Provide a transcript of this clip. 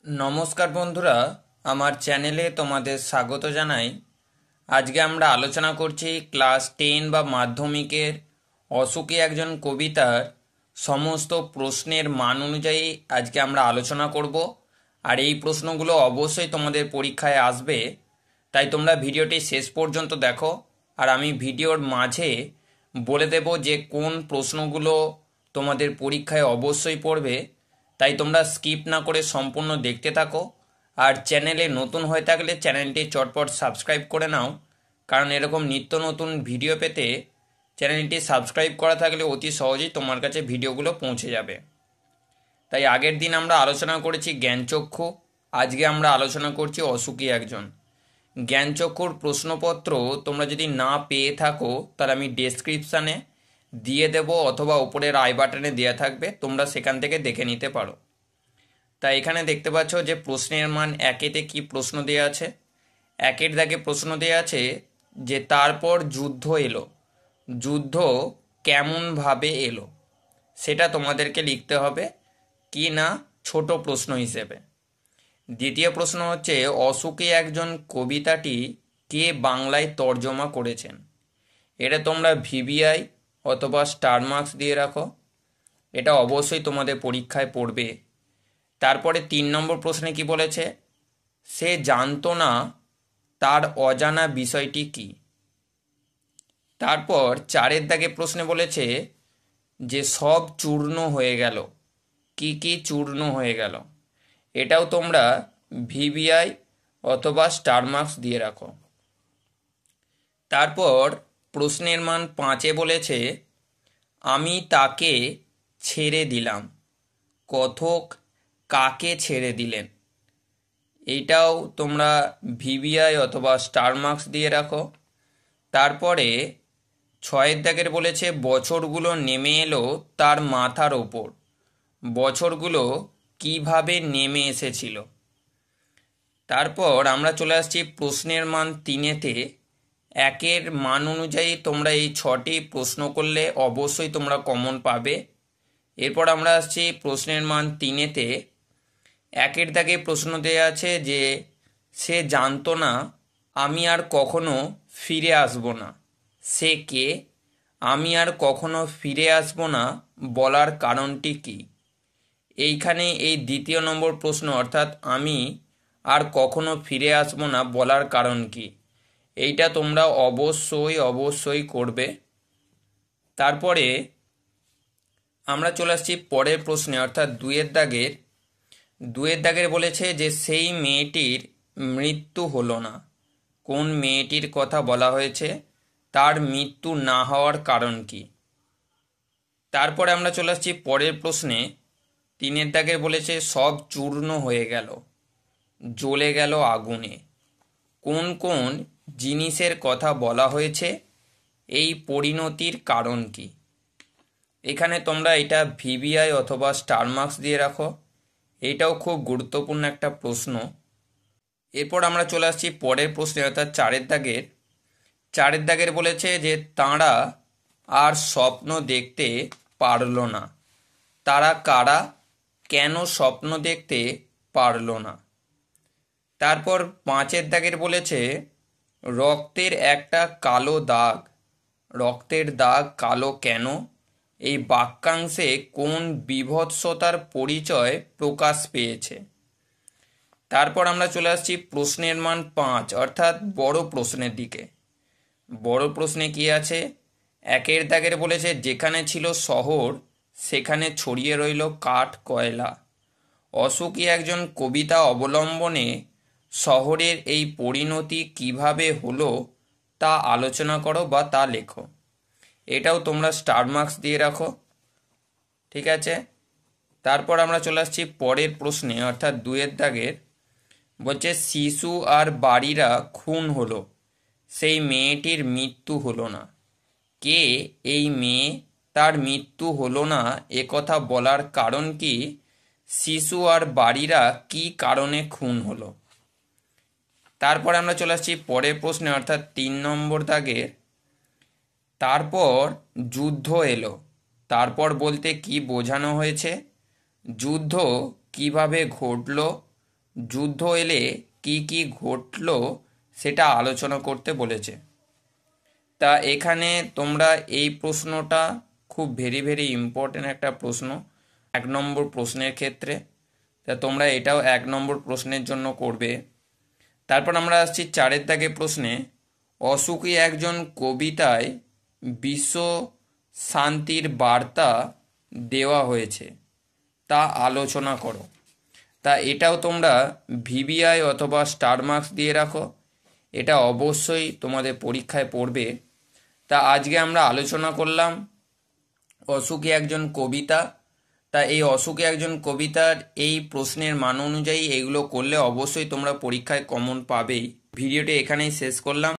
নমস্কার বন্ধুরা, আমার চ্যানেলে তোমাদের স্বাগত জানাই। আজকে আমরা আলোচনা করছি ক্লাস 10 বা মাধ্যমিকের অসুখী একজন কবিতার সমস্ত প্রশ্নের মান অনুযায়ী আজকে আমরা আলোচনা করব। আর এই প্রশ্নগুলো অবশ্যই তোমাদের পরীক্ষায় আসবে, তাই তোমরা ভিডিওটি শেষ পর্যন্ত দেখো। আর আমি ভিডিওর মাঝে বলে দেব যে কোন প্রশ্নগুলো তোমাদের পরীক্ষায় অবশ্যই পড়বে, তাই তোমরা স্কিপ না করে সম্পূর্ণ দেখতে থাকো। আর চ্যানেলে নতুন হয়ে থাকলে চ্যানেলটি চটপট সাবস্ক্রাইব করে নাও, কারণ এরকম নিত্য নতুন ভিডিও পেতে চ্যানেলটি সাবস্ক্রাইব করা থাকলে অতি সহজেই তোমার কাছে ভিডিওগুলো পৌঁছে যাবে। তাই আগের দিন আমরা আলোচনা করেছি জ্ঞানচক্ষু, আজকে আমরা আলোচনা করছি অসুখী একজন। জ্ঞানচক্ষুর প্রশ্নপত্র তোমরা যদি না পেয়ে থাকো তাহলে আমি ডেসক্রিপশানে দিয়ে দেব, অথবা উপরের আই বাটনে দেওয়া থাকবে, তোমরা সেখান থেকে দেখে নিতে পারো। তাই এখানে দেখতে পাচ্ছ যে প্রশ্নের মান একেতে কি প্রশ্ন দেওয়া আছে। একের দাগে প্রশ্ন দেওয়া আছে যে তারপর যুদ্ধ এলো, যুদ্ধ কেমনভাবে এলো, সেটা তোমাদেরকে লিখতে হবে কি না ছোট প্রশ্ন হিসেবে। দ্বিতীয় প্রশ্ন হচ্ছে অসুখী একজন কবিতাটি কে বাংলায় তর্জমা করেছেন। এটা তোমরা ভিভিআই অথবা স্টার মার্কস দিয়ে রাখো, এটা অবশ্যই তোমাদের পরীক্ষায় পড়বে। তারপরে 3 নম্বর প্রশ্নে কি বলেছে, সে জানতো না তার অজানা বিষয়টি কি। তারপর 4-এর দাগে প্রশ্নে বলেছে যে সব চূর্ণ হয়ে গেল, কি কি চূর্ণ হয়ে গেল। এটাও তোমরা ভিভিআই অথবা স্টার মার্কস দিয়ে রাখো। তারপর প্রশ্নের মান 5-এ বলেছে আমি তাকে ছেড়ে দিলাম, কথক কাকে ছেড়ে দিলেন। এইটাও তোমরা ভিভিআই অথবা স্টার মার্কস দিয়ে রাখো। তারপরে 6-এর দাগের বলেছে বছরগুলো নেমে এলো তার মাথার ওপর, বছরগুলো কিভাবে নেমে এসেছিল। তারপর আমরা চলে আসছি প্রশ্নের মান 3-এতে। একের মান অনুযায়ী তোমরা এই 6টি প্রশ্ন করলে অবশ্যই তোমরা কমন পাবে। এরপর আমরা আসছি প্রশ্নের মান 3-এতে। একের দাগে প্রশ্ন দেওয়া আছে যে সে জানতো না আমি আর কখনো ফিরে আসবো না, সে কে, আমি আর কখনো ফিরে আসবো না বলার কারণটি কি। এইখানে এই 2 নম্বর প্রশ্ন, অর্থাৎ আমি আর কখনো ফিরে আসবো না বলার কারণ কি, এইটা তোমরা অবশ্যই অবশ্যই করবে। তারপরে আমরা চলে আসছি পরের প্রশ্নে, অর্থাৎ 2-এর দাগের বলেছে যে সেই মেয়েটির মৃত্যু হলো না। কোন মেয়েটির কথা বলা হয়েছে, তার মৃত্যু না হওয়ার কারণ কি। তারপরে আমরা চলে আসছি পরের প্রশ্নে। 3-এর দাগের বলেছে সব চূর্ণ হয়ে গেল, জ্বলে গেল আগুনে। কোন কোন জিনিসের কথা বলা হয়েছে, এই পরিণতির কারণ কি। এখানে তোমরা এটা ভিভিআই অথবা স্টার মার্কস দিয়ে রাখো, এটাও খুব গুরুত্বপূর্ণ একটা প্রশ্ন। এরপর আমরা চলে আসছি পরের প্রশ্নে, অর্থাৎ 4-এর দাগের বলেছে যে তাঁরা আর স্বপ্ন দেখতে পারল না। তারা কারা, কেন স্বপ্ন দেখতে পারল না। তারপর 5-এর দাগের বলেছে রক্তের একটা কালো দাগ, রক্তের দাগ কালো কেন, এই বাক্যাংশে কোন বীভৎসতার পরিচয় প্রকাশ পেয়েছে। তারপর আমরা চলে আসছি প্রশ্নের মান 5, অর্থাৎ বড় প্রশ্নের দিকে। বড় প্রশ্নে কি আছে, 1-এর দাগের বলেছে যেখানে ছিল শহর সেখানে ছড়িয়ে রইল কাঠ কয়লা। অসুখী একজন কবিতা অবলম্বনে শহরের এই পরিণতি কিভাবে হলো তা আলোচনা করো বা তা লেখো। এটাও তোমরা স্টার মার্কস দিয়ে রাখো, ঠিক আছে। তারপর আমরা চলে আসছি পরের প্রশ্নে, অর্থাৎ 2-এর দাগের বলছে শিশু আর বাড়িরা খুন হলো, সেই মেয়েটির মৃত্যু হলো না। কে এই মেয়ে, তার মৃত্যু হলো না এ কথা বলার কারণ কি, শিশু আর বাড়িরা কি কারণে খুন হলো। তারপর আমরা চলে আসছি পরের প্রশ্নে, অর্থাৎ 3-নম্বর দাগের তারপর যুদ্ধ এলো, তারপর বলতে কি বোঝানো হয়েছে, যুদ্ধ কিভাবে ঘটলো, যুদ্ধ এলে কি কি ঘটলো সেটা আলোচনা করতে বলেছে। তা এখানে তোমরা এই প্রশ্নটা খুব ভেরি ভেরি ইম্পর্টেন্ট একটা প্রশ্ন 1 নম্বর প্রশ্নের ক্ষেত্রে। তা তোমরা এটাও 1 নম্বর প্রশ্নের জন্য করবে। তারপর আমরা আসছি 4-এর দাগে প্রশ্নে, অসুখী একজন কবিতায় বিশ্ব শান্তির বার্তা দেওয়া হয়েছে, তা আলোচনা করো। তা এটাও তোমরা ভিভিআই অথবা স্টার মার্কস দিয়ে রাখো, এটা অবশ্যই তোমাদের পরীক্ষায় পড়বে। তা আজকে আমরা আলোচনা করলাম অসুখী একজন কবিতা। তা এই অসুখী একজন কবিতার এই প্রশ্নের মান অনুযায়ী এইগুলো করলে অবশ্যই তোমরা পরীক্ষায় কমন পাবেই। ভিডিওটি এখানেই শেষ করলাম।